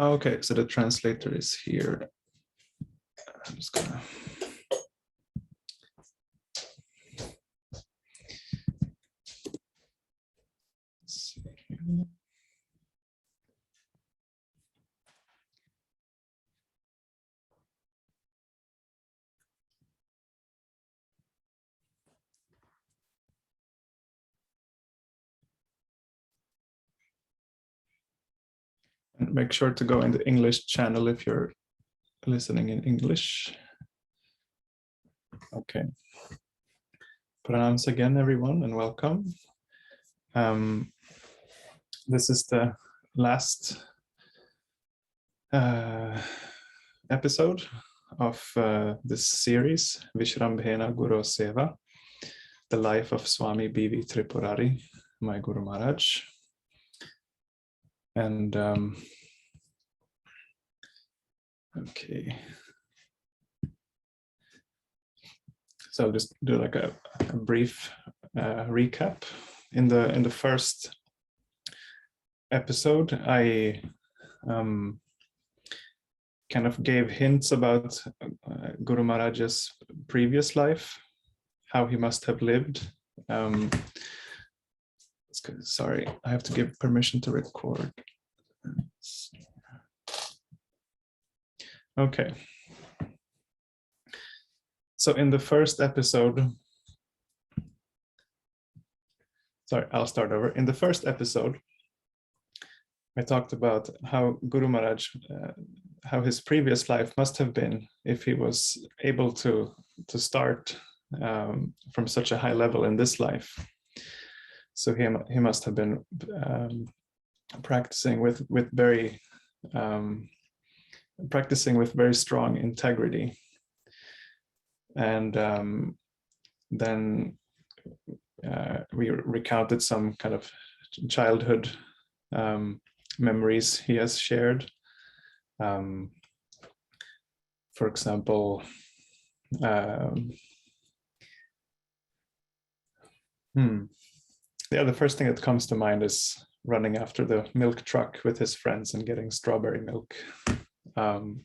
Okay, so the translator is here. I'm just gonna. See here. And make sure to go in the English channel if you're listening in English. Okay. Pranams again, everyone, and welcome. This is the last episode of this series, Visrambhena Guroh Seva, the Life of Swami B Tripurari, my Guru Maharaj. And okay. So I'll just do like a brief recap. In the first episode, I kind of gave hints about Guru Maharaj's previous life, how he must have lived. Sorry, I have to give permission to record. Okay. So in the first episode, sorry, I'll start over. In the first episode, I talked about how Guru Maharaj, how his previous life must have been if he was able to start from such a high level in this life. So he must have been practicing with very strong integrity. And then we recounted some kind of childhood memories he has shared. For example, the first thing that comes to mind is running after the milk truck with his friends and getting strawberry milk. And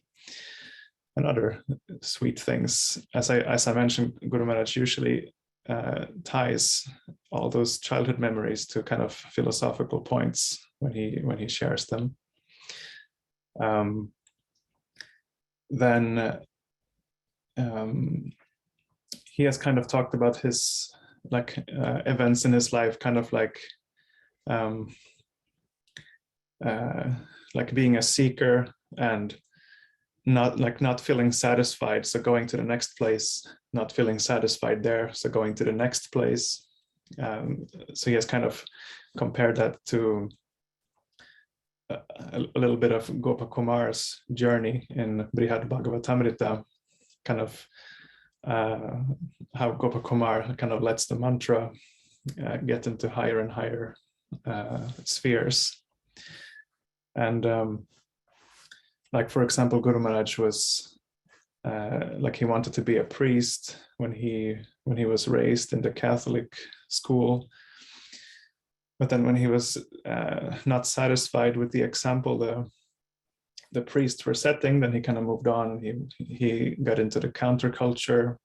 other sweet things. As I mentioned, Guru Maharaj usually ties all those childhood memories to kind of philosophical points when he shares them. Then he has kind of talked about his events in his life, kind of like being a seeker and not feeling satisfied, so going to the next place, not feeling satisfied there, so going to the next place. So he has kind of compared that to a little bit of Gopakumar's journey in Brihad Bhagavatamrita, kind of how Gopakumar kind of lets the mantra get into higher and higher spheres. And for example, Guru Maharaj was he wanted to be a priest when he was raised in the Catholic school. But then when he was not satisfied with the example the priests were setting, then he kind of moved on. He got into the counterculture,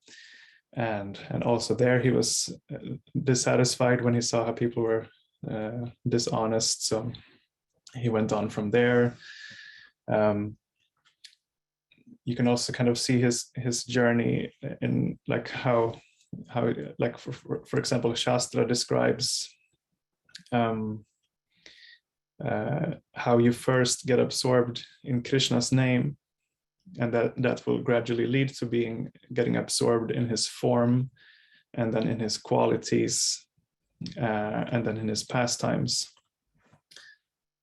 and also there he was dissatisfied when he saw how people were dishonest. So he went on from there. You can also kind of see his journey in how for example, Shastra describes how you first get absorbed in Krishna's name, and that will gradually lead to getting absorbed in his form, and then in his qualities, and then in his pastimes.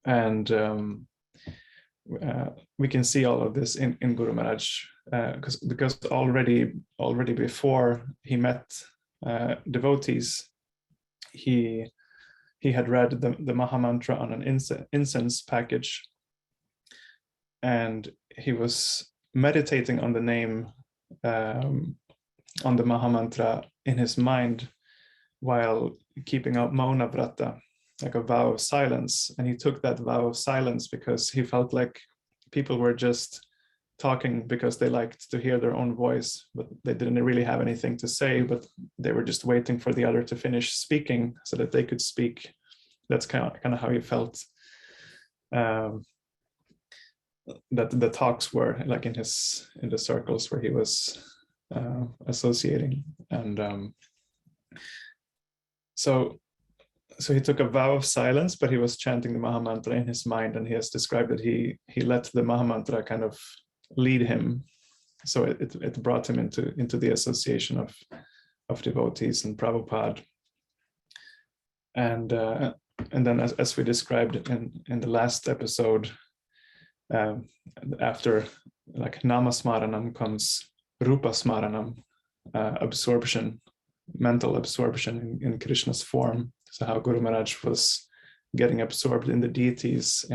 And we can see all of this in Guru Maharaj because already before he met devotees, he had read the Mahamantra on an incense package, and he was meditating on the name, on the Mahamantra in his mind while keeping out Mauna Vrata, like a vow of silence. And he took that vow of silence because he felt like people were just talking because they liked to hear their own voice, but they didn't really have anything to say, but they were just waiting for the other to finish speaking so that they could speak. That's kind of how he felt. That the talks were like in the circles where he was associating. And so he took a vow of silence, but he was chanting the Mahamantra in his mind, and he has described that he let the Mahamantra kind of lead him. So it brought him into the association of devotees and Prabhupada. And then as we described in the last episode, after like namasmaranam comes rupa smaranam, absorption, mental absorption in Krishna's form. So how Guru Maharaj was getting absorbed in the deities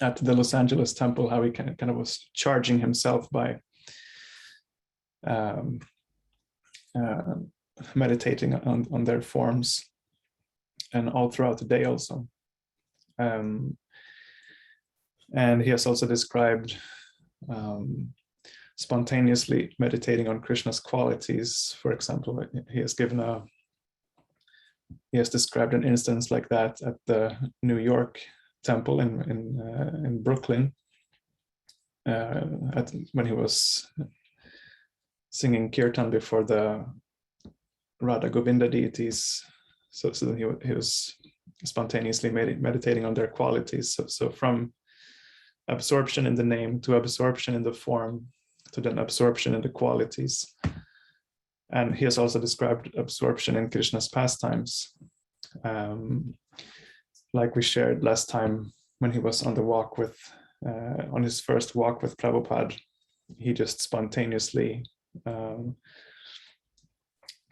at the Los Angeles temple, how he kind of was charging himself by meditating on their forms, and all throughout the day also. And he has also described spontaneously meditating on Krishna's qualities. For example, he has described an instance like that at the New York temple in Brooklyn, when he was singing kirtan before the Radha Govinda deities. So then he was spontaneously meditating on their qualities. So from absorption in the name to absorption in the form to then absorption in the qualities. And he has also described absorption in Krishna's pastimes. Like we shared last time, when he was on the walk on his first walk with Prabhupada, he just spontaneously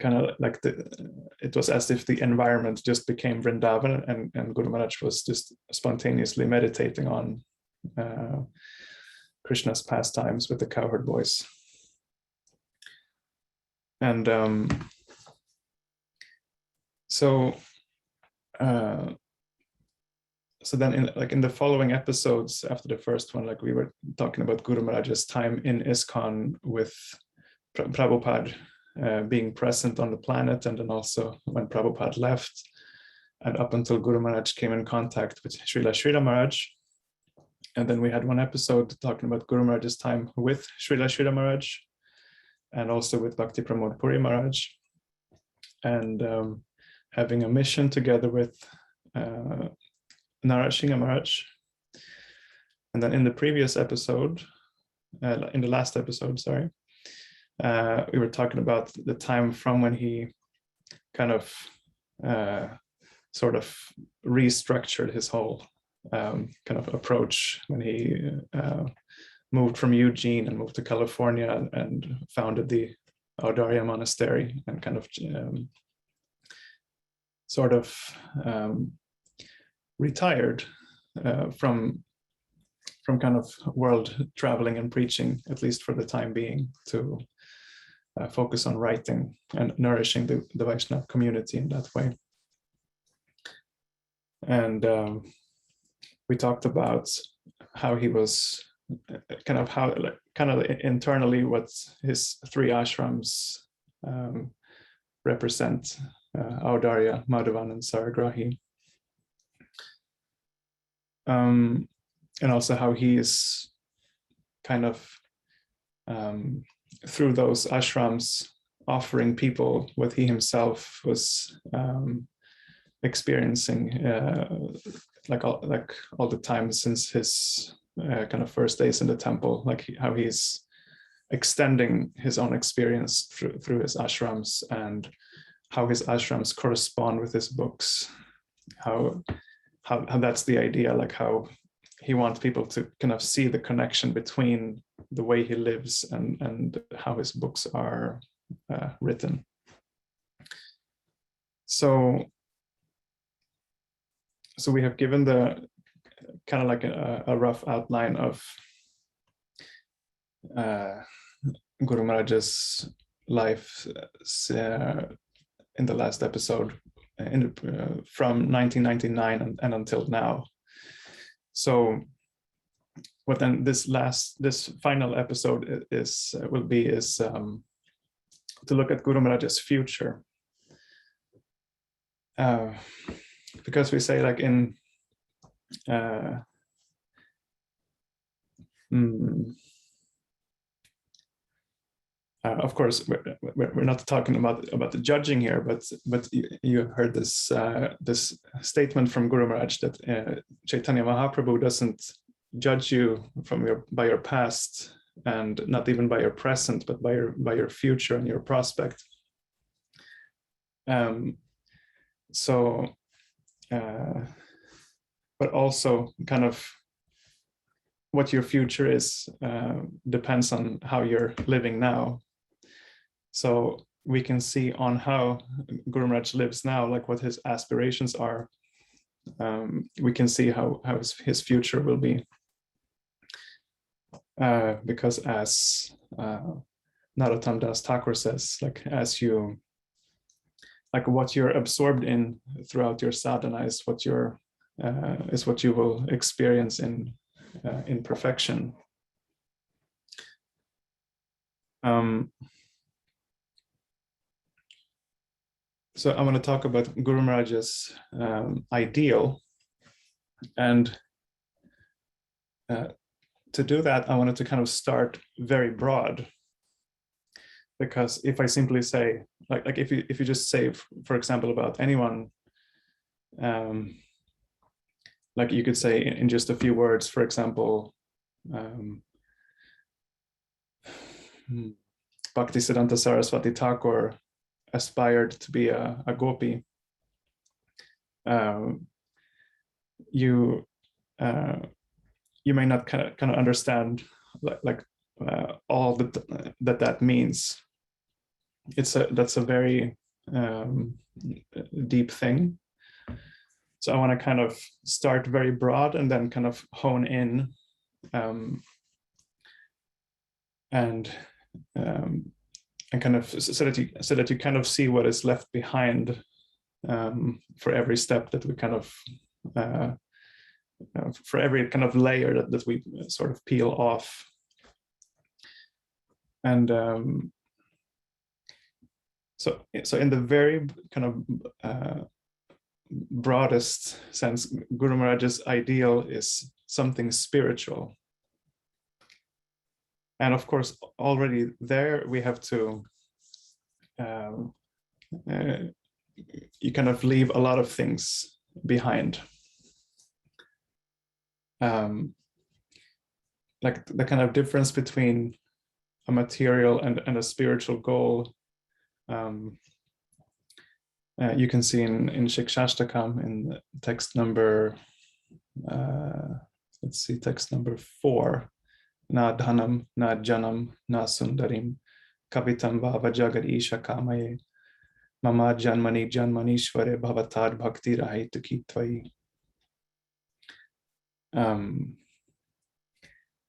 kind of like it was as if the environment just became Vrindavan, and Guru Maharaj was just spontaneously meditating on Krishna's pastimes with the cowherd boys. And so then in the following episodes after the first one, like we were talking about Guru Maharaj's time in ISKCON with Prabhupada being present on the planet, and then also when Prabhupada left, and up until Guru Maharaj came in contact with Srila Sridhar Maharaj. And then we had one episode talking about Guru Maharaj's time with Srila Sridhar Maharaj, and also with Bhakti Pramod Puri Maharaj, and having a mission together with Narasingha Maharaj. And then in the previous episode, in the last episode, sorry, we were talking about the time from when he kind of sort of restructured his whole kind of approach when he moved from Eugene and moved to California and founded the Audarya Monastery, and kind of sort of retired from kind of world traveling and preaching, at least for the time being, to focus on writing and nourishing the Vaishnava community in that way. And we talked about how he was kind of internally what his three ashrams represent, Audarya, Madhavan, and Saragrahi. And also how he is kind of through those ashrams offering people what he himself was experiencing like all the time since his kind of first days in the temple, like how he's extending his own experience through his ashrams, and how his ashrams correspond with his books, how that's the idea, like how he wants people to kind of see the connection between the way he lives and how his books are written. So we have given the kind of like a rough outline of Guru Maharaj's life in the last episode, from 1999 and until now. So what then this final episode will be to look at Guru Maharaja's future, because we say like in of course, we're not talking about the judging here, but you heard this this statement from Guru Maharaj that Chaitanya Mahaprabhu doesn't judge you by your past, and not even by your present, but by your future and your prospect. So, but also kind of what your future is depends on how you're living now. So we can see on how Guru Maharaj lives now, like what his aspirations are. We can see how his future will be. Because as Narottam Das Thakur says, like what you're absorbed in throughout your sadhana is what you will experience in perfection. So I want to talk about Guru Maharaj's ideal, and to do that, I wanted to kind of start very broad, because if I simply say, like if you just say, for example, about anyone, like you could say in just a few words, for example, Bhaktisiddhanta Saraswati Thakur aspired to be a gopi. You may not kind of understand all that means. That's a very deep thing. So I want to kind of start very broad and then kind of hone in, and kind of so that you kind of see what is left behind for every step that we kind of for every kind of layer that we sort of peel off. And so in the very kind of broadest sense, Guru Maharaj's ideal is something spiritual. And of course, already there we have to, you kind of leave a lot of things behind. Like the kind of difference between a material and a spiritual goal, you can see in Shikshashtakam in text number, let's see, text number 4. Na dhanam, na janam, na sundarim, kavitam bhava jagad isha kamaye, mama janmani janmanishvare bhavatad bhakti rahaitu tvai.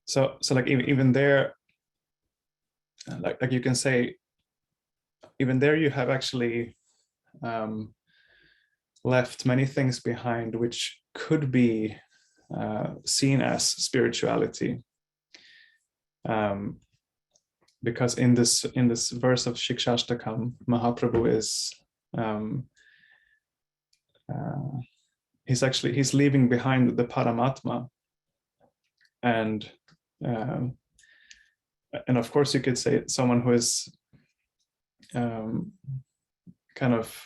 So like even there, like you can say, even there you have actually left many things behind which could be seen as spirituality. Because in this verse of Shikshashtakam, Mahaprabhu is he's leaving behind the Paramatma, and of course you could say someone who is kind of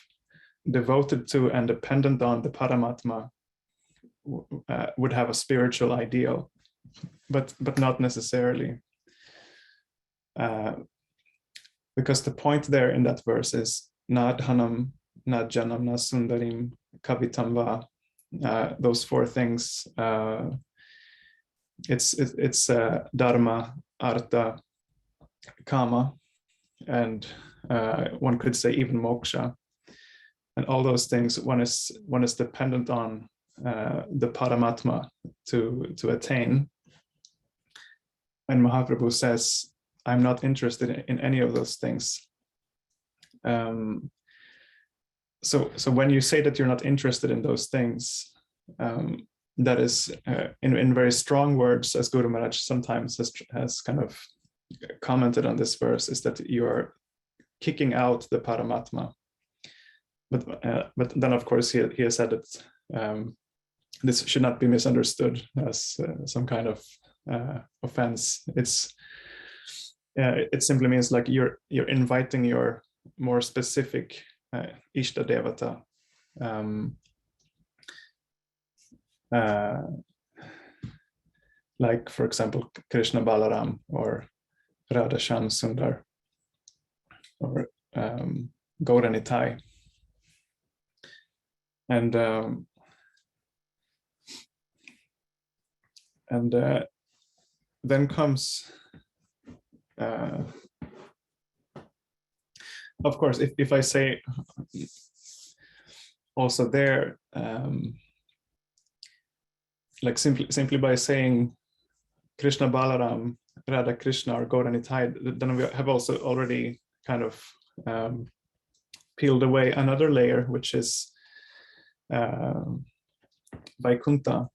devoted to and dependent on the Paramatma would have a spiritual ideal, but not necessarily, because the point there in that verse is na dhanam, na janam, na sundarim, kavitam va. Those 4 things. It's dharma, artha, kama, and one could say even moksha. And all those things, one is dependent on the Paramatma to attain. And Mahaprabhu says, I'm not interested in any of those things. So when you say that you're not interested in those things, that is in very strong words, as Guru Maharaj sometimes has kind of commented on this verse, is that you are kicking out the Paramatma. But then of course he has said that this should not be misunderstood as some kind of offense. It simply means like you're inviting your more specific Ishta Devata. Like, for example, Krishna Balaram or Radha Shyam Sundar or Gauranitai. And then comes, of course, if I say also there, like simply by saying Krishna Balaram, Radha Krishna, or Gauranitai, then we have also already kind of peeled away another layer, which is Vaikuntha.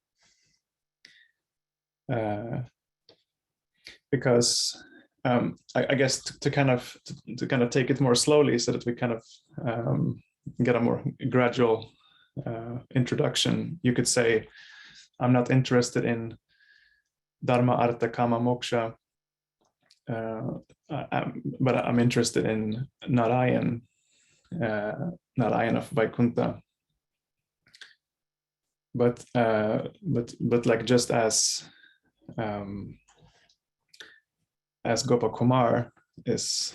Because I guess to kind of take it more slowly, so that we kind of get a more gradual introduction, you could say, I'm not interested in Dharma, Artha, Kama, Moksha, but I'm interested in Narayan, Narayan of Vaikuntha. But like, just as Gopakumar is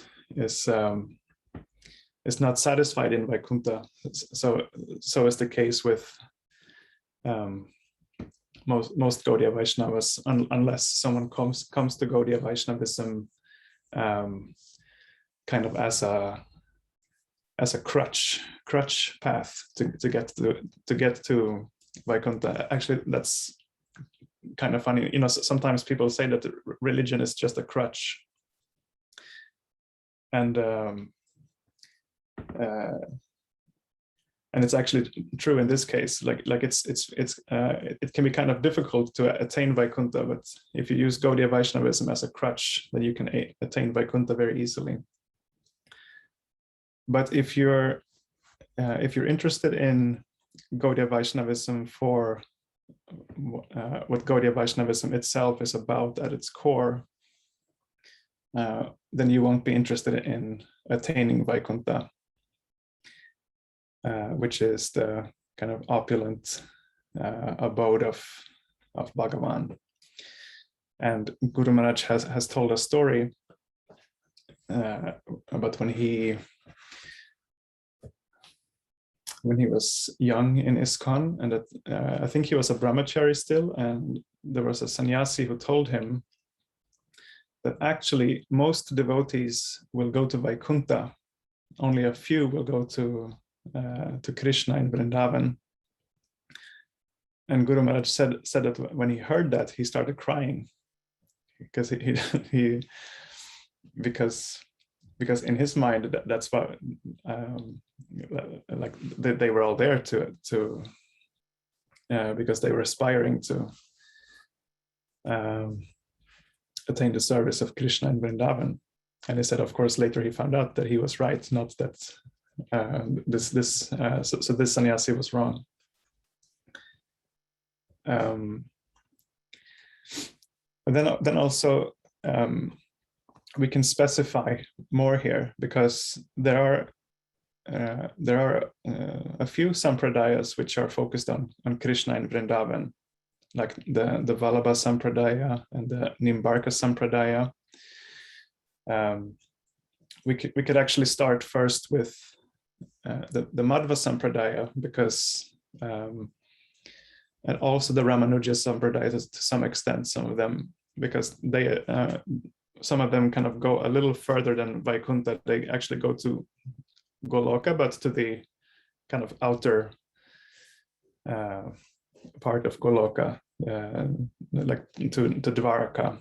not satisfied in Vaikuntha, so is the case with most Gaudiya Vaishnavas, unless someone comes to Gaudiya Vaishnavism kind of as a crutch path to get to Vaikuntha. Actually, that's kind of funny. Sometimes people say that religion is just a crutch, and it's actually true in this case. Like it can be kind of difficult to attain Vaikuntha, but if you use Gaudiya Vaishnavism as a crutch, then you can attain Vaikuntha very easily. But if you're interested in Gaudiya Vaishnavism for what Gaudiya Vaishnavism itself is about at its core, then you won't be interested in attaining Vaikuntha, which is the kind of opulent abode of Bhagavan. And Guru Maharaj has told a story about when he was young in ISKCON, and that I think he was a brahmachari still, and there was a sannyasi who told him that actually most devotees will go to Vaikuntha, only a few will go to Krishna in Vrindavan. And Guru Maharaj said that when he heard that, he started crying, because because in his mind that's why like they were all there to because they were aspiring to attain the service of Krishna in Vrindavan. And he said, of course, later he found out that he was right, not that so this sannyasi was wrong. And then also we can specify more here, because there are a few sampradayas which are focused on Krishna in Vrindavan, like the Vallabha Sampradaya and the Nimbarka Sampradaya. We could actually start first with the Madhva Sampradaya, because and also the Ramanuja Sampradaya to some extent, some of them, because they some of them kind of go a little further than Vaikuntha. They actually go to Goloka, but to the kind of outer part of Goloka, like to Dvaraka.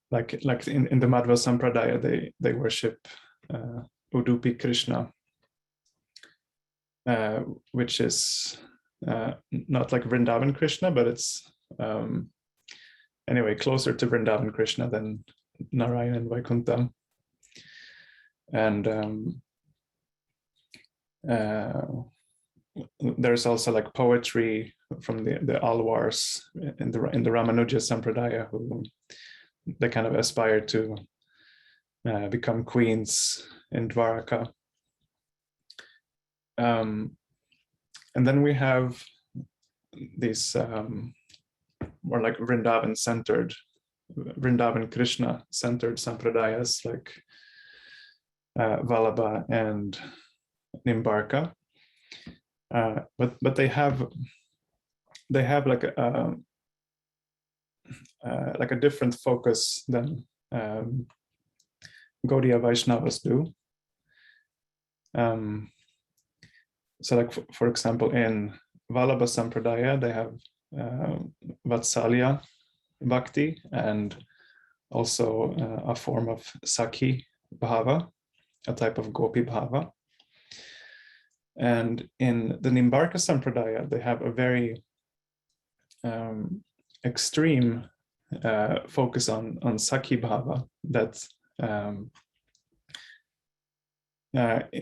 Like in the Madhva Sampradaya, they worship Udupi Krishna. which is not like Vrindavan Krishna, but it's anyway closer to Vrindavan Krishna than Narayana and Vaikuntha. And there's also like poetry from the Alwars in the Ramanuja Sampradaya, who they kind of aspire to become queens in Dwaraka. And then we have these more like Vrindavan Krishna centered sampradayas like Vallabha and Nimbarka. But they have like a different focus than Gaudiya Vaishnavas do. So like for example, in Vallabha Sampradaya, they have Vatsalya Bhakti and also a form of Sakhi Bhava, a type of Gopi Bhava. And in the Nimbarka Sampradaya, they have a very extreme focus on Sakhi Bhava that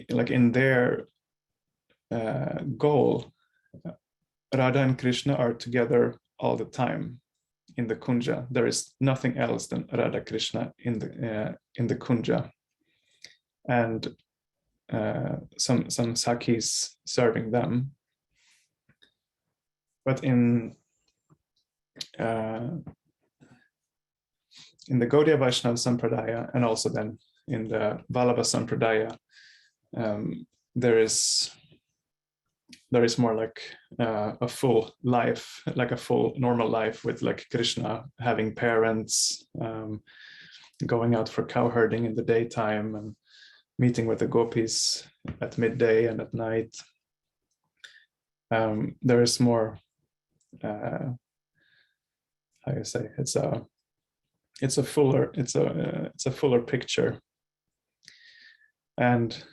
like in their goal, Radha and Krishna are together all the time in the Kunja. There is nothing else than Radha Krishna in the Kunja, and some Sakhis serving them. But in the Gaudiya Vaishnava Sampradaya and also then in the Vallabha Sampradaya, there is more like a full life, like a full normal life with like Krishna having parents, going out for cow herding in the daytime and meeting with the gopis at midday and at night. There is more, how you say, it's a fuller picture. And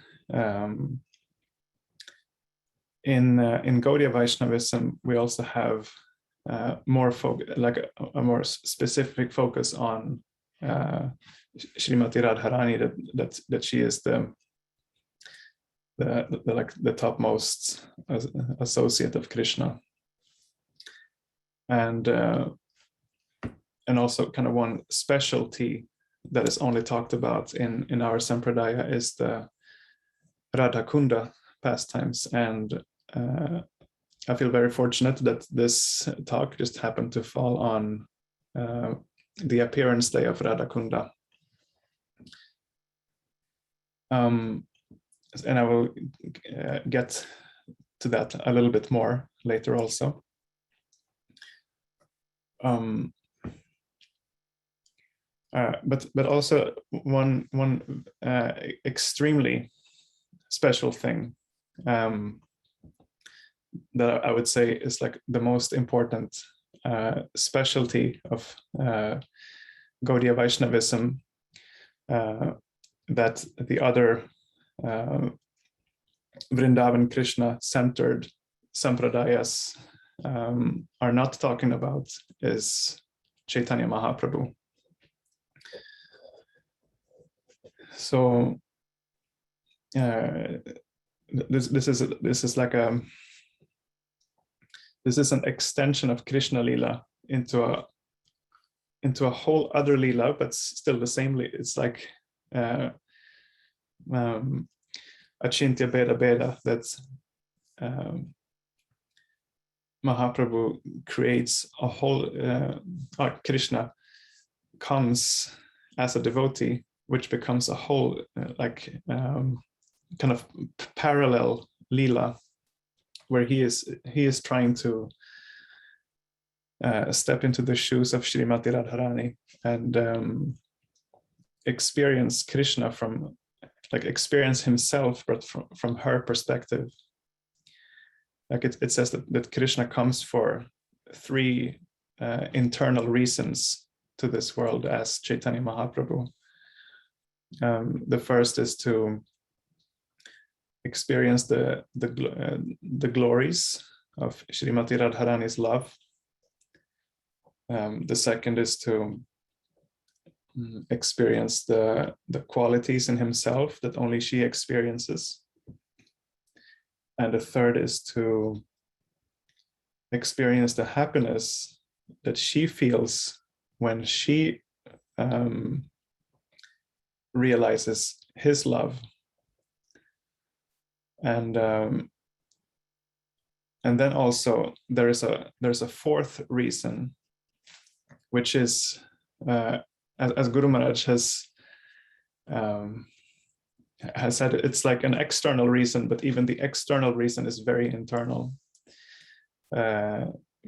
in Gaudiya Vaishnavism, we also have more like a more specific focus on Srimati Radharani, that she is the topmost associate of Krishna, and also kind of one specialty that is only talked about in our Sampradaya is the Radha Kunda pastimes. And I feel very fortunate that this talk just happened to fall on the appearance day of Radha Kunda. And I will get to that a little bit more later also. But also one extremely special thing that I would say is like the most important specialty of Gaudiya Vaishnavism that the other Vrindavan Krishna centered sampradayas are not talking about is Chaitanya Mahaprabhu. So this is an extension of Krishna Lila into a whole other Lila, but still the same. It's like Achintya Beda Beda, that Mahaprabhu creates a whole, Krishna comes as a devotee, which becomes a whole kind of parallel Leela, where he is trying to step into the shoes of Srimati Radharani and experience Krishna experience himself, but from her perspective. Like it says that Krishna comes for three internal reasons to this world as Chaitanya Mahaprabhu. The first is to experience the glories of Srimati Radharani's love. The second is to experience the qualities in himself that only she experiences. And the third is to experience the happiness that she feels when she realizes his love. And then also there's a fourth reason, which is as Guru Maharaj has said, it's like an external reason, but even the external reason is very internal,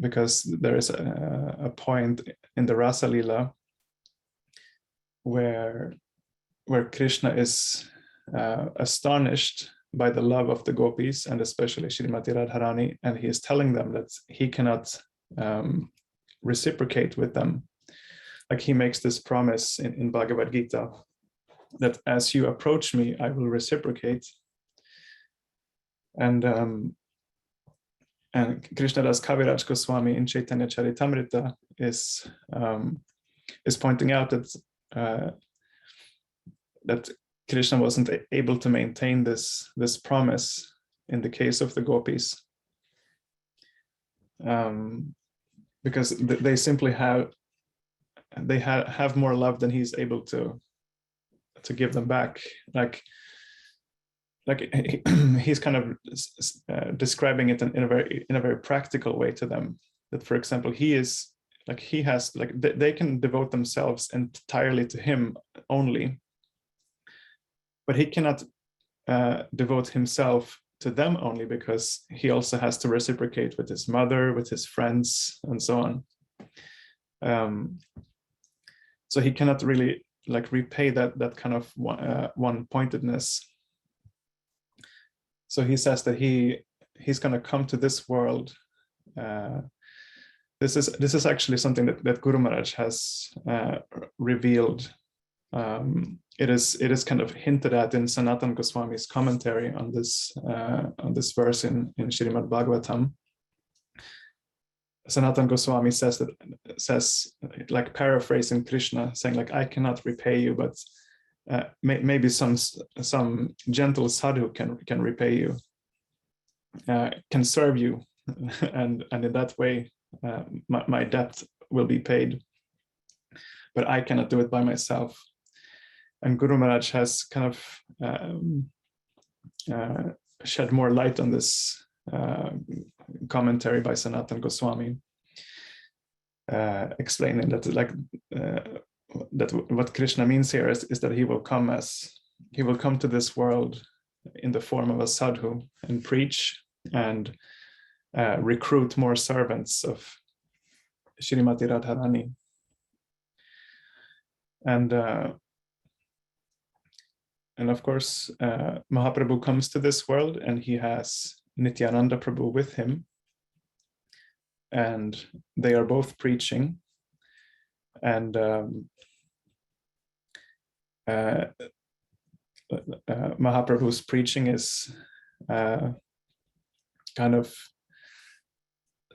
because there is a point in the Rasa Lila where Krishna is astonished by the love of the gopis, and especially Srimati Radharani, and he is telling them that he cannot reciprocate with them. Like he makes this promise in Bhagavad Gita that as you approach me, I will reciprocate. And Krishnadas Kaviraj Goswami in Chaitanya Charitamrita is pointing out that Krishna wasn't able to maintain this promise in the case of the gopis, because they simply have more love than he's able to give them back. Like he's kind of describing it in a very practical way to them. That, for example, they can devote themselves entirely to him only, but he cannot devote himself to them only, because he also has to reciprocate with his mother, with his friends, and so on. So he cannot really repay that kind of one-pointedness. So he says that he's going to come to this world. This is actually something that Guru Maharaj has revealed. It is kind of hinted at in Sanatana Goswami's commentary on this verse in Srimad Bhagavatam. Sanatana Goswami says, like paraphrasing Krishna, saying like, I cannot repay you, but maybe some gentle sadhu can repay you, can serve you, and in that way my debt will be paid, but I cannot do it by myself. And Guru Maharaj has kind of shed more light on this commentary by Sanatana Goswami, explaining that that what Krishna means here is that he will come to this world in the form of a sadhu and preach and recruit more servants of Srimati Radharani. And of course, Mahaprabhu comes to this world, and he has Nityananda Prabhu with him, and they are both preaching. And Mahaprabhu's preaching is kind of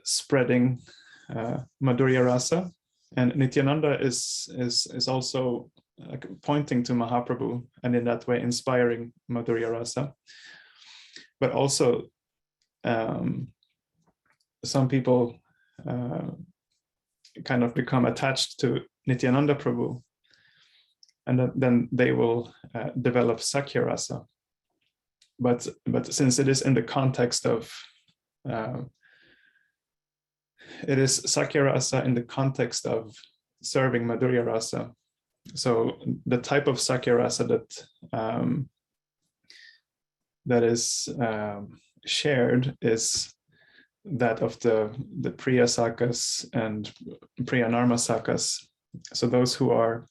spreading Madhurya Rasa, and Nityananda is also like pointing to Mahaprabhu, and in that way inspiring Madhurya Rasa. But also some people kind of become attached to Nityananda Prabhu, and then they will develop Sakya Rasa. But since it is in the context of it is Sakya Rasa in the context of serving Madhurya Rasa, so the type of Sakya Rasa that is shared is that of the Priya Sakas and Priya Narma Sakas. So those who are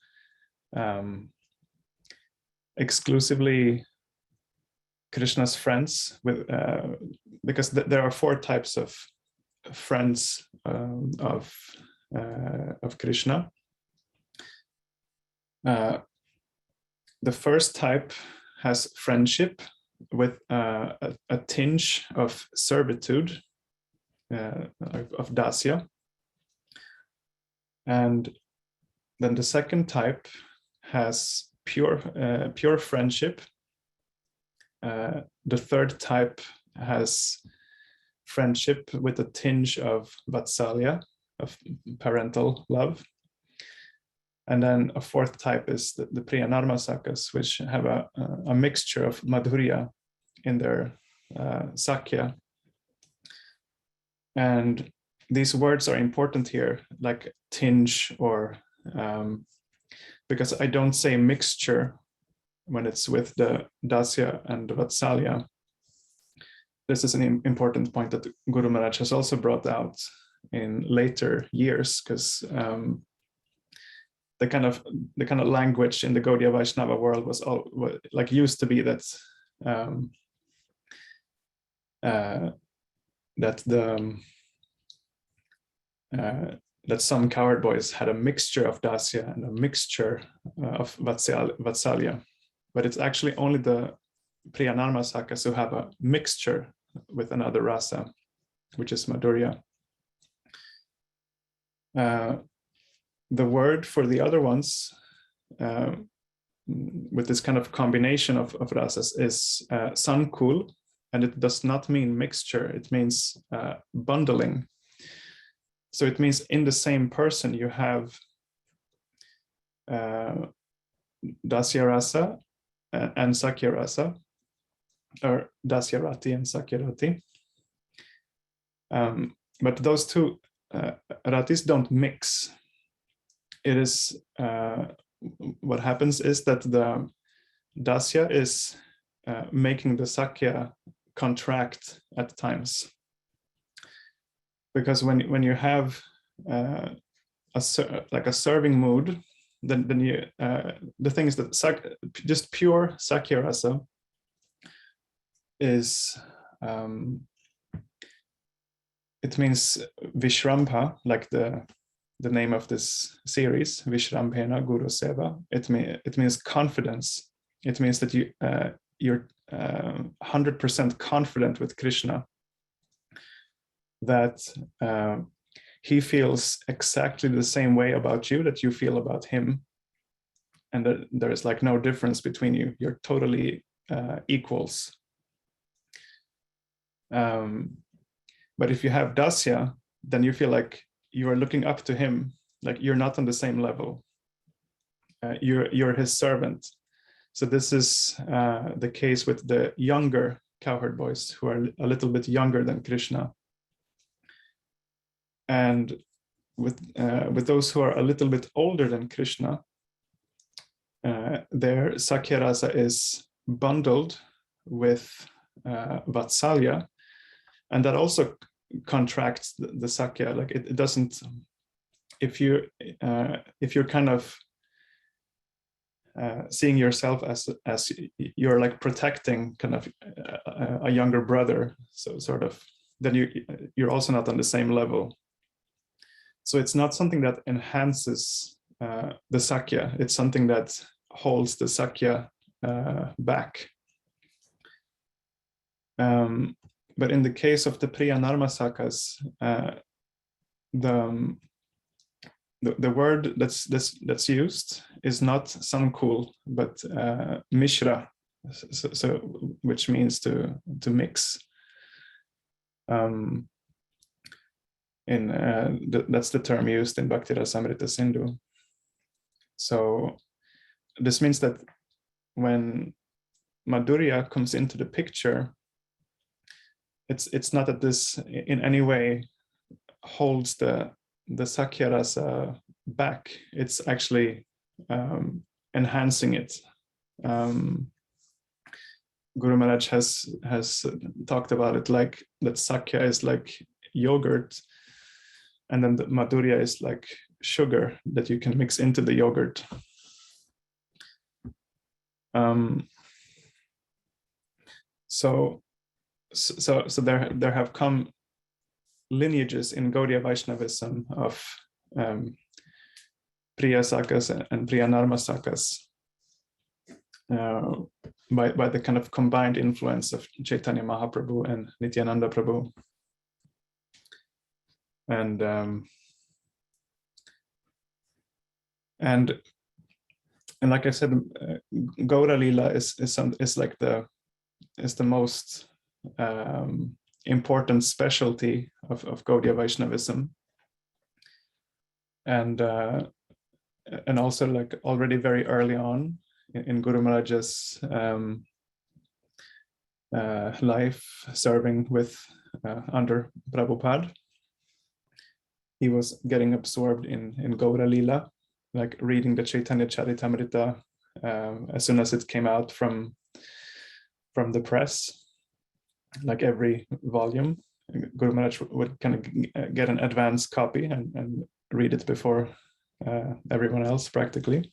exclusively Krishna's friends, with because there are four types of friends of Krishna. The first type has friendship with a tinge of servitude, of dasya. And then the second type has pure friendship. The third type has friendship with a tinge of vatsalya, of parental love. And then a fourth type is the priyanarmasakas, which have a mixture of madhurya in their sakya. And these words are important here, like tinge, or because I don't say mixture when it's with the dasya and the vatsalya. This is an important point that Guru Maharaj has also brought out in later years, because the kind of language in the Gaudiya Vaishnava world was like used to be that that some cowherd boys had a mixture of dasya and a mixture of vatsalya, but it's actually only the priyanarmasakas who have a mixture with another rasa, which is madhurya. The word for the other ones, with this kind of combination of rasas, is sankul, and it does not mean mixture, it means bundling. So it means in the same person you have dasya rasa and sakya rasa, or dasya rati and sakya rati. But those two ratis don't mix. It is what happens is that the dasya is making the sakya contract at times, because when you have like a serving mood, then you the thing is that just pure sakya rasa is it means Visrambha, like the name of this series, Visrambhena Guroh Seva. It means confidence. It means that you're 100% confident with Krishna, that he feels exactly the same way about you that you feel about him, and that there is like no difference between you. You're totally equals. But if you have dasya, then you feel like you are looking up to him, like you're not on the same level. You're his servant. So this is the case with the younger cowherd boys, who are a little bit younger than Krishna. And with those who are a little bit older than Krishna, their sakya rasa is bundled with vatsalya, and that also contracts the sakya. Like it doesn't. If you're kind of seeing yourself as you're like protecting kind of a younger brother, so sort of, then you're also not on the same level. So it's not something that enhances the sakya. It's something that holds the sakya back. But in the case of the priyanarmasakas, the word that's used is not sankul, but mishra, so which means to mix. That's the term used in Bhakti Rasamrita Sindhu. So this means that when madhurya comes into the picture, it's not that this in any way holds the sakya rasa back. It's actually enhancing it. Guru Maharaj has talked about it like that sakya is like yogurt, and then the madhurya is like sugar that you can mix into the yogurt. So there have come lineages in Gaudiya Vaishnavism of Priya Sakas and Priyanarmasakas. by the kind of combined influence of Chaitanya Mahaprabhu and Nityananda Prabhu. And like I said, Gaura Lila is like the most important specialty of Gaudiya Vaishnavism, and also like already very early on in Guru Maharaja's life, serving with under Prabhupada, he was getting absorbed in Gaura Lila, like reading the Chaitanya Charitamrita as soon as it came out from the press, like every volume. Guru Maharaj would kind of get an advance copy and read it before everyone else practically.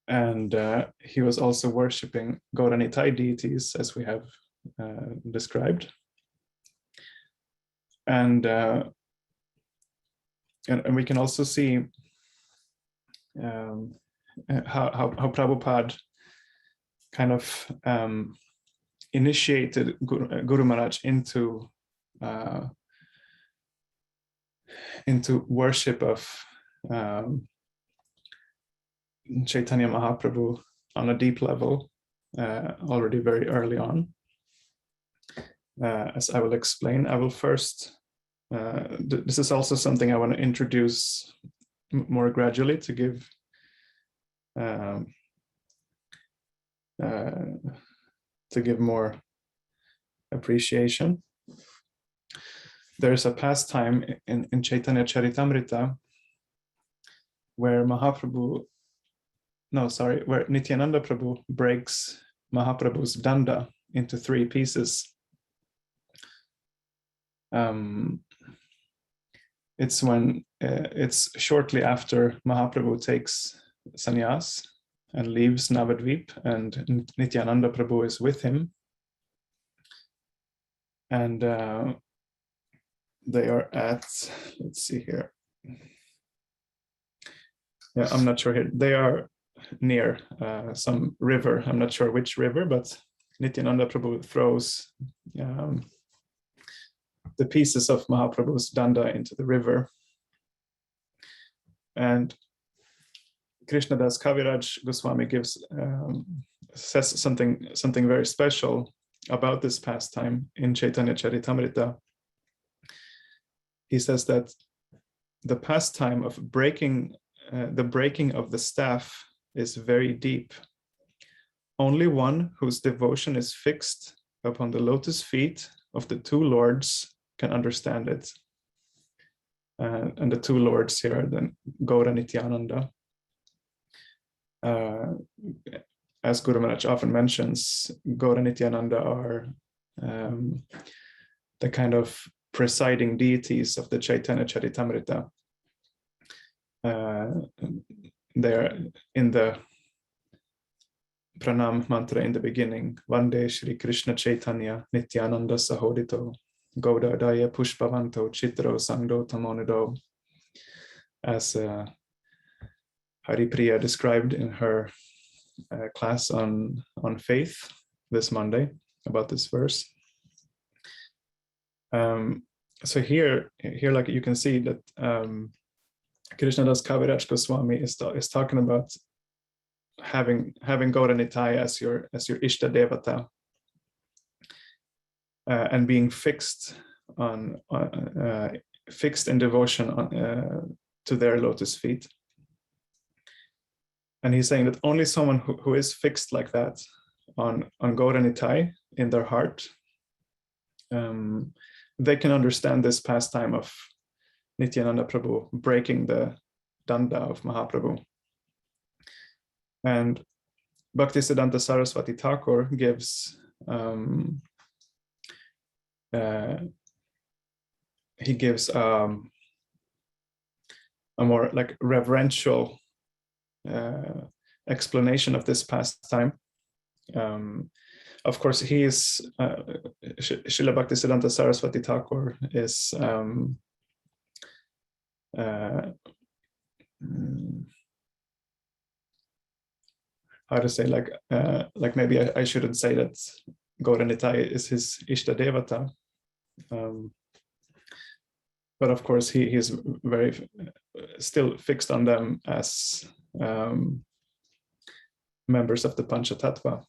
And he was also worshipping Gauranitai deities, as we have described. And we can also see how Prabhupada kind of initiated Guru Maharaj into worship of Chaitanya Mahaprabhu on a deep level already very early on. As I will explain, I will first, this is also something I want to introduce more gradually to give more appreciation. There's a pastime in Chaitanya Charitamrita where where Nityananda Prabhu breaks Mahaprabhu's danda into 3 pieces. It's shortly after Mahaprabhu takes sannyas and leaves Navadvip, and Nityananda Prabhu is with him. And they are at, let's see here. Yeah, I'm not sure here. They are near some river. I'm not sure which river, but Nityananda Prabhu throws the pieces of Mahaprabhu's danda into the river. And Krishnadas Kaviraj Goswami says something very special about this pastime in Chaitanya Charitamrita. He says that the pastime of breaking of the staff is very deep. Only one whose devotion is fixed upon the lotus feet of the 2 lords can understand it. And the 2 lords here are then Gaura Nityananda. As Guru Maharaj often mentions, Gaura Nityananda are the kind of presiding deities of the Chaitanya Charitamrita. They're in the Pranam mantra in the beginning, Vande Shri Krishna Chaitanya Nityananda Sahodito Gauda Daya Pushpavanto Chitro Sangdo Tamonido, as Haripriya described in her class on faith this Monday about this verse. So here, like you can see that Krishnadas Kaviraj Goswami is talking about having Gauranitai as your Ishta Devata, and being fixed in devotion to their lotus feet. And he's saying that only someone who is fixed like that on Gauranitai in their heart, they can understand this pastime of Nityananda Prabhu breaking the danda of Mahaprabhu. And Bhaktisiddhanta Saraswati Thakur gives a more like reverential explanation of this pastime. Of course, he is Srila Bhaktisiddhanta Saraswati Thakur is how to say, like maybe I shouldn't say that Gaura Nitai is his Ishta Devata. But of course, he is very still fixed on them as members of the Panchatattva.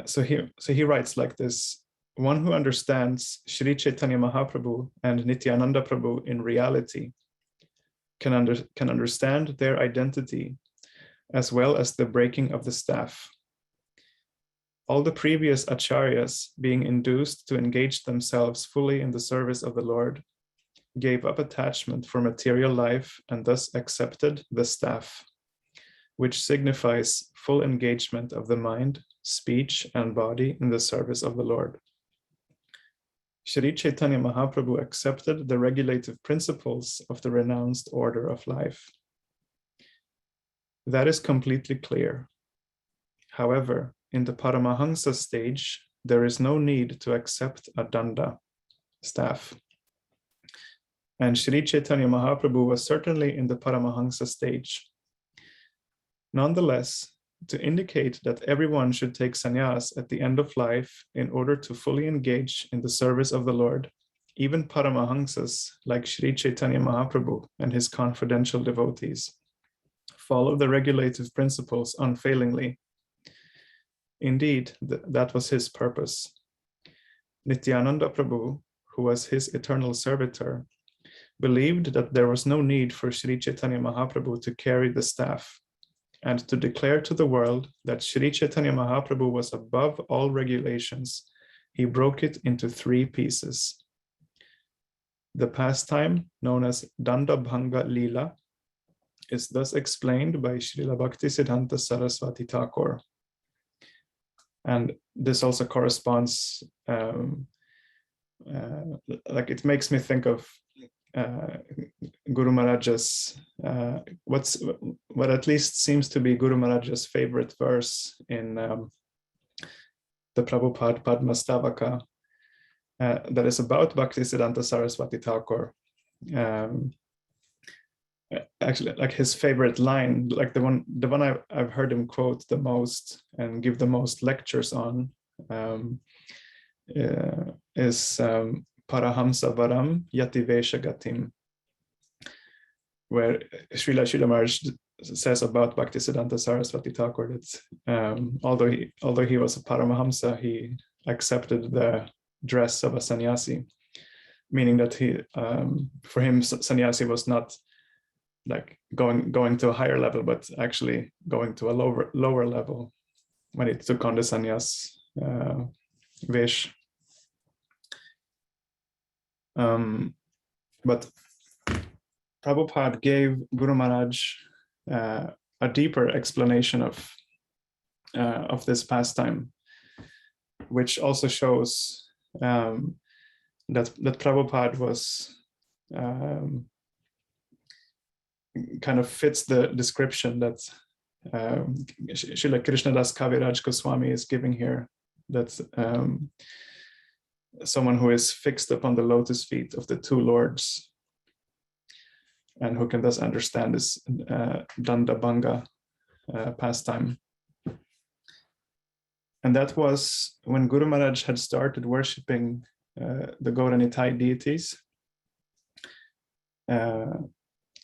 So he writes like this: one who understands Sri Chaitanya Mahaprabhu and Nityananda Prabhu in reality can understand their identity as well as the breaking of the staff. All the previous acharyas, being induced to engage themselves fully in the service of the Lord, gave up attachment for material life and thus accepted the staff, which signifies full engagement of the mind, speech, and body in the service of the Lord. Sri Chaitanya Mahaprabhu accepted the regulative principles of the renounced order of life. That is completely clear. However, in the Paramahansa stage, there is no need to accept a danda, staff. And Sri Chaitanya Mahaprabhu was certainly in the Paramahansa stage. Nonetheless, to indicate that everyone should take sannyas at the end of life in order to fully engage in the service of the Lord, even Paramahansas like Sri Chaitanya Mahaprabhu and his confidential devotees follow the regulative principles unfailingly. Indeed, that was his purpose. Nityananda Prabhu, who was his eternal servitor, believed that there was no need for Sri Chaitanya Mahaprabhu to carry the staff and to declare to the world that Sri Chaitanya Mahaprabhu was above all regulations. He broke it into 3 pieces. The pastime, known as Danda Bhanga Leela, is thus explained by Srila Bhaktisiddhanta Saraswati Thakur. And this also corresponds, like it makes me think of Guru Maharaja's, what at least seems to be Guru Maharaja's favorite verse in the Prabhupada Padma Stavaka, that is about Bhaktisiddhanta Saraswati Thakur. Actually, like his favorite line, like the one I've heard him quote the most and give the most lectures on, is Parahamsa Varam Yati Vesha Gatim, where Srila Maharaj says about Bhaktisiddhanta Saraswati Thakur that although he was a Paramahamsa, he accepted the dress of a sannyasi, meaning that for him sannyasi was not like going to a higher level, but actually going to a lower level when he took on the sannyas vesh. But Prabhupada gave Guru Maharaj a deeper explanation of this pastime, which also shows that Prabhupada was kind of fits the description that Srila Krishnadas Kaviraj Goswami is giving here, that someone who is fixed upon the lotus feet of the 2 lords and who can thus understand this Danda Bhanga pastime. And that was when Guru Maharaj had started worshipping the Gaura Nitai deities.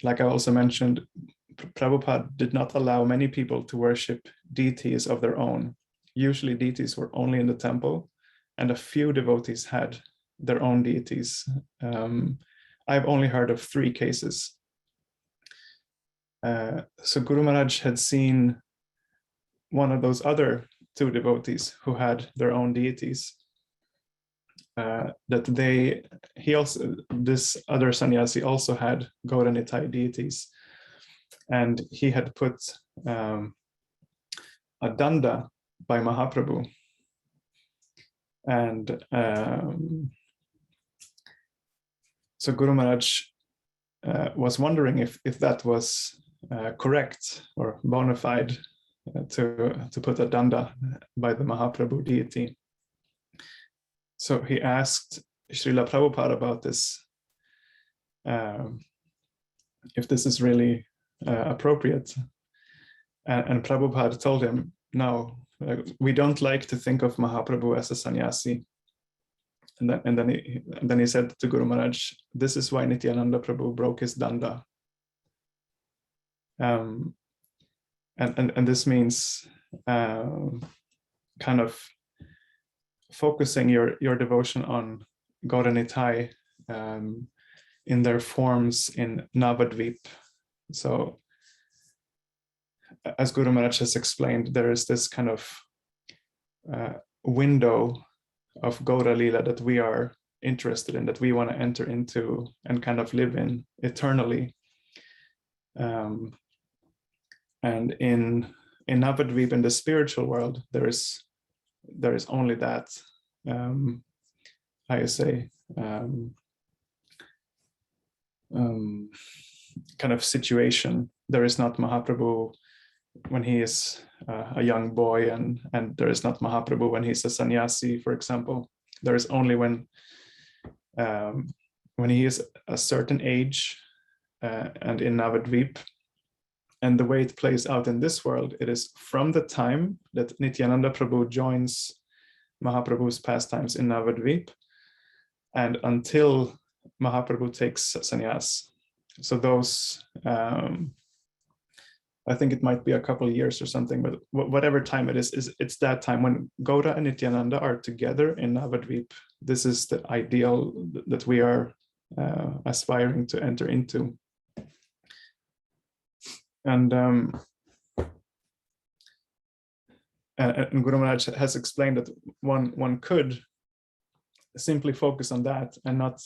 Like I also mentioned, Prabhupada did not allow many people to worship deities of their own. Usually deities were only in the temple, and a few devotees had their own deities. I've only heard of 3 cases. So Guru Maharaj had seen one of those other 2 devotees who had their own deities. This other sannyasi also had Gaura Nitai deities, and he had put a danda by Mahaprabhu, and so Guru Maharaj was wondering if that was correct or bona fide to put a danda by the Mahaprabhu deity. So he asked Srila Prabhupada about this, if this is really appropriate. And Prabhupada told him, no, we don't like to think of Mahaprabhu as a sannyasi. And then he said to Guru Maharaj, this is why Nityananda Prabhu broke his danda. And this means kind of focusing your devotion on Gaura Nitai in their forms in Navadvip. So as Guru Maharaj has explained, there is this kind of window of Gaura Lila that we are interested in, that we want to enter into and kind of live in eternally. And in Navadvip, in the spiritual world, there is only that, how you say, kind of situation. There is not Mahaprabhu when he is a young boy, and there is not Mahaprabhu when he's a sannyasi, for example. There is only when he is a certain age and in Navadvip. And the way it plays out in this world, it is from the time that Nityananda Prabhu joins Mahaprabhu's pastimes in Navadvip and until Mahaprabhu takes sannyas. So those, I think it might be a couple of years or something, but whatever time it is it's that time when Gaura and Nityananda are together in Navadvip. This is the ideal that we are aspiring to enter into. And Guru Maharaj has explained that one could simply focus on that and not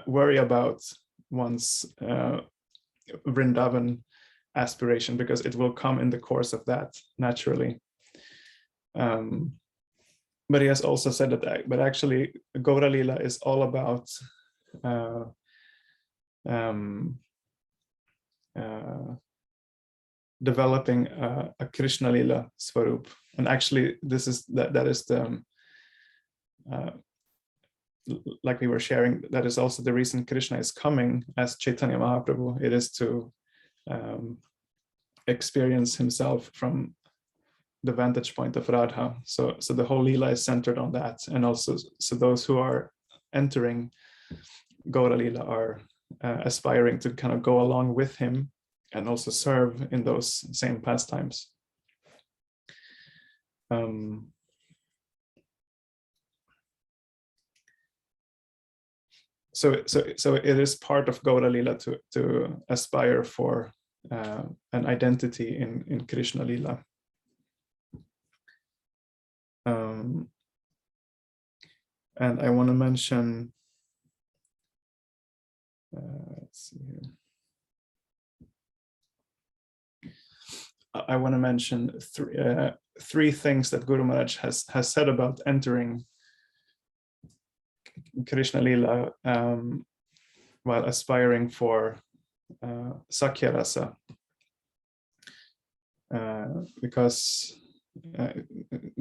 worry about one's Vrindavan aspiration, because it will come in the course of that naturally. But he has also said that, but actually Gaura Lila is all about developing a Krishna Lila Svarup. And actually this is that is the like we were sharing, that is also the reason Krishna is coming as Chaitanya Mahaprabhu. It is to experience himself from the vantage point of Radha. So the whole Lila is centered on that. And also, so those who are entering Gaura Lila are aspiring to kind of go along with him and also serve in those same pastimes. So it is part of Gaura Lila to aspire for an identity in Krishna Lila. And I want to mention, let's see here. I want to mention three things that Guru Maharaj has said about entering Krishna Lila while aspiring for Sakya Rasa. Because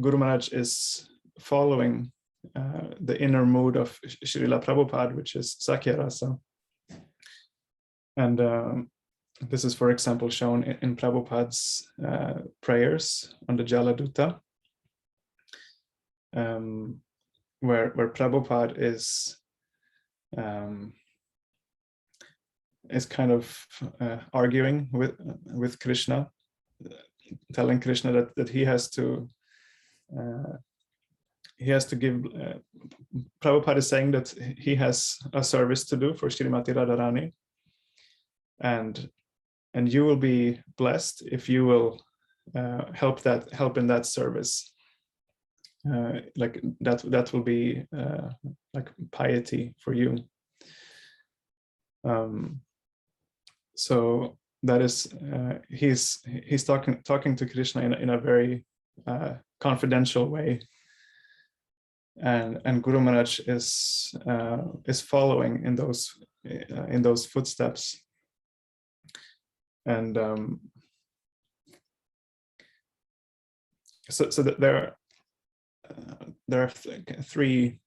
Guru Maharaj is following the inner mood of Srila Prabhupada, which is Sakya Rasa. And this is, for example, shown in Prabhupada's prayers on the Jaladuta, where Prabhupada is kind of arguing with Krishna, telling Krishna that he has to give. Prabhupada is saying that he has a service to do for Srimati Radharani, and you will be blessed if you will help in that service. Like that will be like piety for you. So that is he's talking to Krishna in a very confidential way, and Guru Maharaj is following in those footsteps. And so that there are three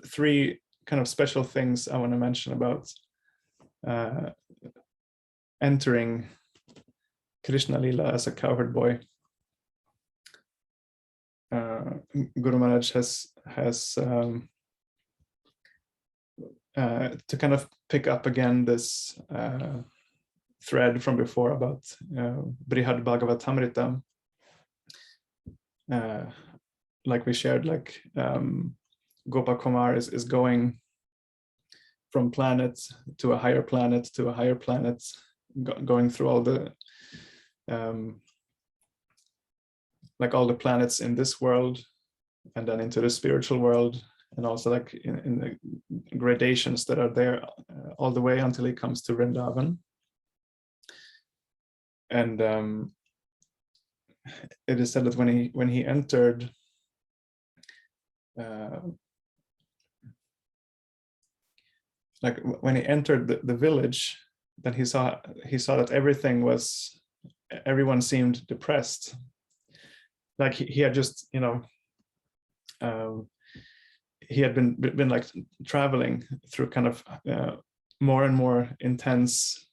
three kind of special things I want to mention about entering Krishna Lila as a cowherd boy. Guru Maharaj has to kind of pick up again this thread from before about Brihad Bhagavatamrita. Like we shared, like Gopa Kumar is going from planet to a higher planet to a higher planet, going through all the like all the planets in this world, and then into the spiritual world, and also like in the gradations that are there all the way until he comes to Vrindavan. And it is said that when he entered like when he entered the village, then he saw that everyone seemed depressed. Like he had just, you know, he had been like traveling through kind of more and more intense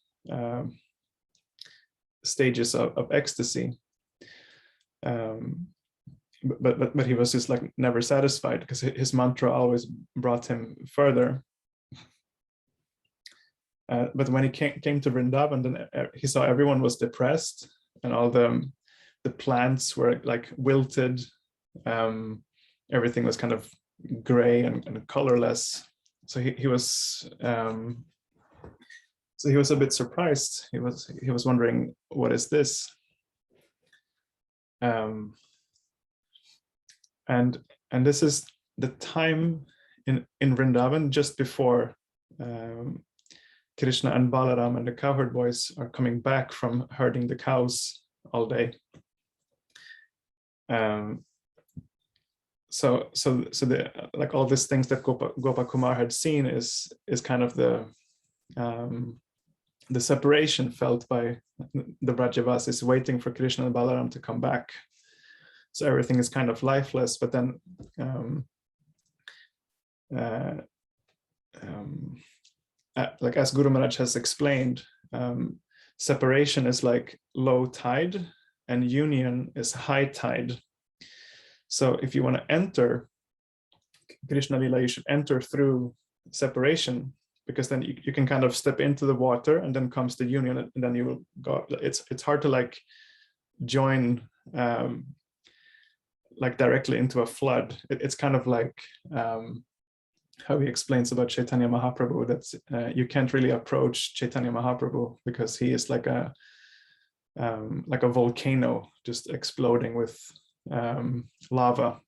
stages of ecstasy, but he was just like never satisfied, because his mantra always brought him further. But when he came to Vrindavan, then he saw everyone was depressed, and all the plants were like wilted. Everything was kind of gray and colorless. So he was a bit surprised. He was wondering, what is this? And this is the time in Vrindavan just before Krishna and Balaram and the cowherd boys are coming back from herding the cows all day. So the like all these things that Gopa Kumar had seen is kind of the separation felt by the Brajavasis waiting for Krishna and Balaram to come back. So everything is kind of lifeless, but then like as Guru Maharaj has explained, separation is like low tide and union is high tide. So if you want to enter Krishna Lila, you should enter through separation, because then you can kind of step into the water, and then comes the union, and then you will go. It's hard to like join like directly into a flood. It's kind of like how he explains about Chaitanya Mahaprabhu, that you can't really approach Chaitanya Mahaprabhu because he is like a volcano just exploding with lava,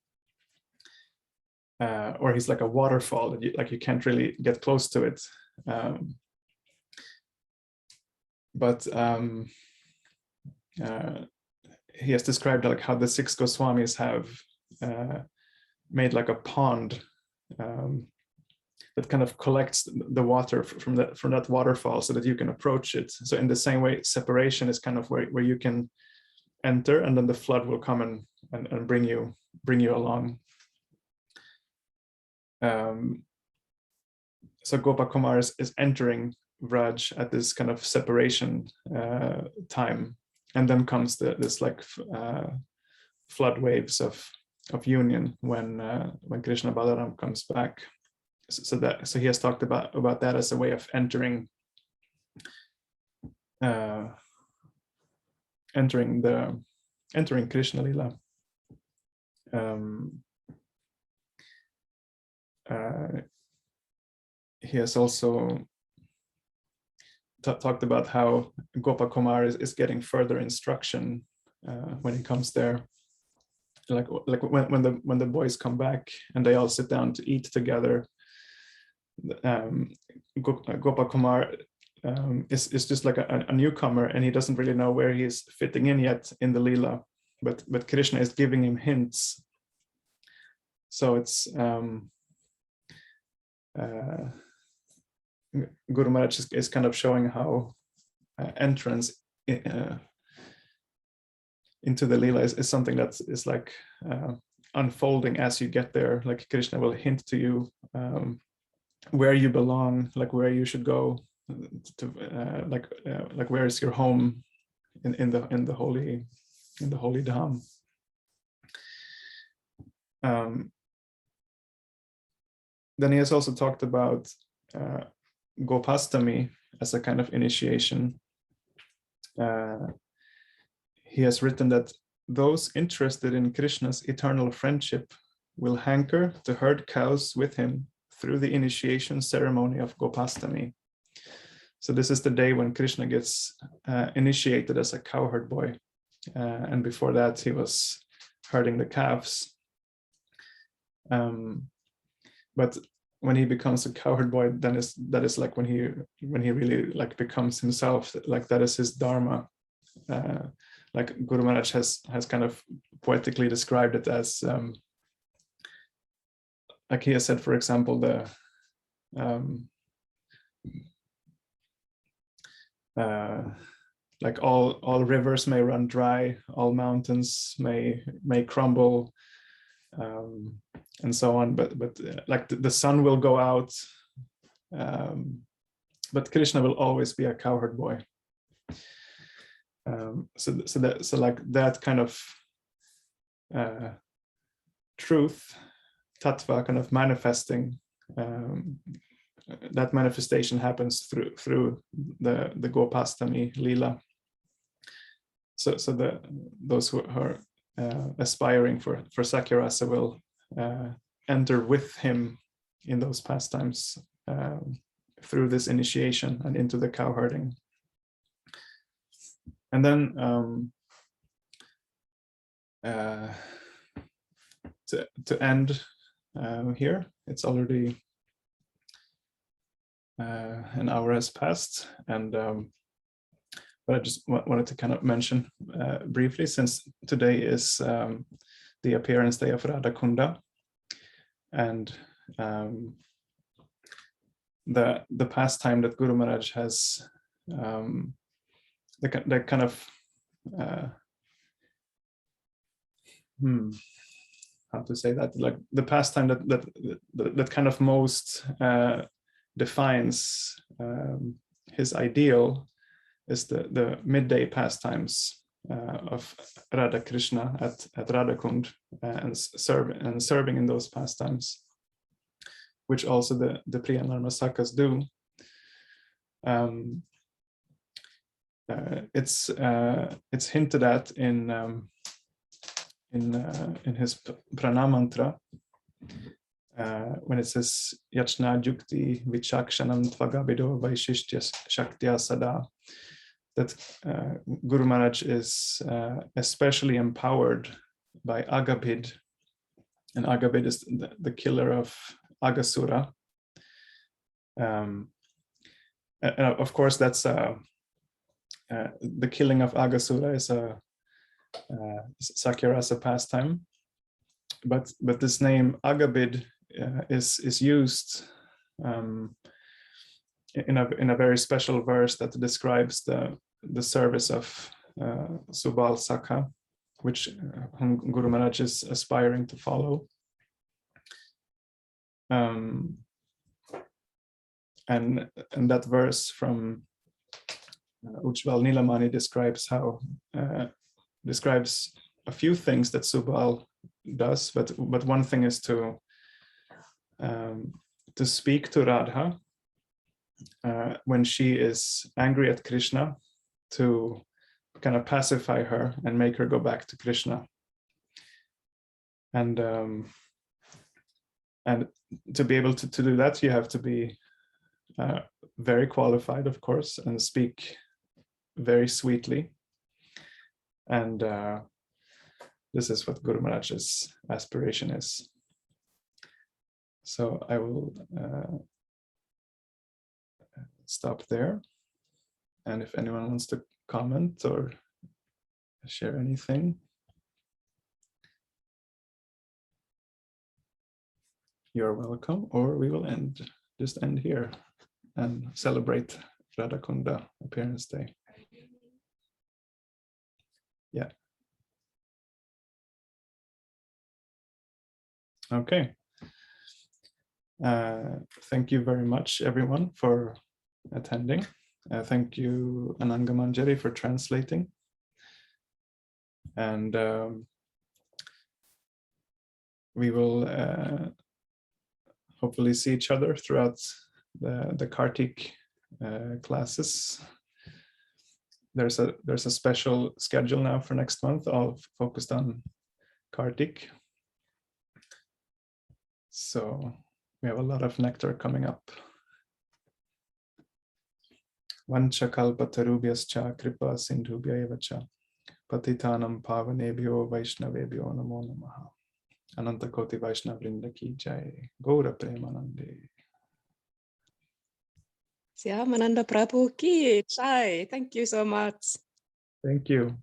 or he's like a waterfall that you can't really get close to it. But he has described like how the 6 Goswamis have made like a pond that kind of collects the water from that waterfall so that you can approach it. So in the same way, separation is kind of where you can enter, and then the flood will come and bring you along. So Gopa Kumar is entering Vraj at this kind of separation time, and then comes this like flood waves of union when Krishna Balaram comes back. So he has talked about that as a way of entering Krishna Lila. He has also talked about how Gopa Kumar is getting further instruction when he comes there. Like when the boys come back and they all sit down to eat together, Gopa Kumar is just like a newcomer, and he doesn't really know where he's fitting in yet in the Leela, but Krishna is giving him hints. So it's Guru Maharaj is kind of showing how entrance into the Leela is something that is like unfolding as you get there. Like Krishna will hint to you where you belong, like where you should go to, like where is your home in the holy dham. Then he has also talked about Gopastami as a kind of initiation. He has written that those interested in Krishna's eternal friendship will hanker to herd cows with him through the initiation ceremony of Gopastami. So this is the day when Krishna gets initiated as a cowherd boy. And before that, he was herding the calves. But when he becomes a cowherd boy, then that is like when he really like becomes himself, like that is his dharma. Like Guru Maharaj has kind of poetically described it as, like he has said, for example, like all rivers may run dry, all mountains may crumble, and so on. But like the sun will go out, but Krishna will always be a cowherd boy. So like that kind of truth, tattva, kind of manifesting, that manifestation happens through the Gopastami Lila. So those who are aspiring for Sakyarasa will enter with him in those pastimes through this initiation and into the cow herding. And then to end here, it's already an hour has passed, and but I just wanted to kind of mention briefly, since today is the appearance day of Radha Kunda, and the pastime that Guru Maharaj has, the kind of how to say that, like the pastime that kind of most defines his ideal is the midday pastimes of Radha Krishna at Radhakund, and serving in those pastimes, which also the Priya Narmasakas do. It's hinted at in his pranamantra, when it says Yachna Jukti Vichakshanam Tvagabido Vaishishtya Shaktya Sada, that Guru Maharaj is especially empowered by Agabid, and Agabid is the killer of Agasura. And of course, that's the killing of Agasura is a Sakyarasa pastime, but this name Agabid is used in a very special verse that describes the service of Subal Sakha, which Guru Maharaj is aspiring to follow. And that verse from Ujjwal Nilamani describes a few things that Subal does, but one thing is to speak to Radha when she is angry at Krishna, to kind of pacify her and make her go back to Krishna. And to be able to do that, you have to be very qualified, of course, and speak very sweetly. And this is what Guru Maharaj's aspiration is. So I will stop there. And if anyone wants to comment or share anything, you're welcome, or we will just end here and celebrate Radha Kunda Appearance Day. Yeah. Okay. Thank you very much, everyone, for attending. Thank you, Ananga Manjari, for translating. And we will hopefully see each other throughout the Kartik classes. There's a special schedule now for next month, all focused on Kartik. So we have a lot of nectar coming up. Vancha kalpatarubhyascha kripa sindhubhya eva cha patitanam pavanebhyo vaishnavebhyo namo namaha. Ananta Koti Vaishnav Vrinda ki jai. Gaura Premanande. Syamananda Prabhu ki jai. Thank you so much. Thank you.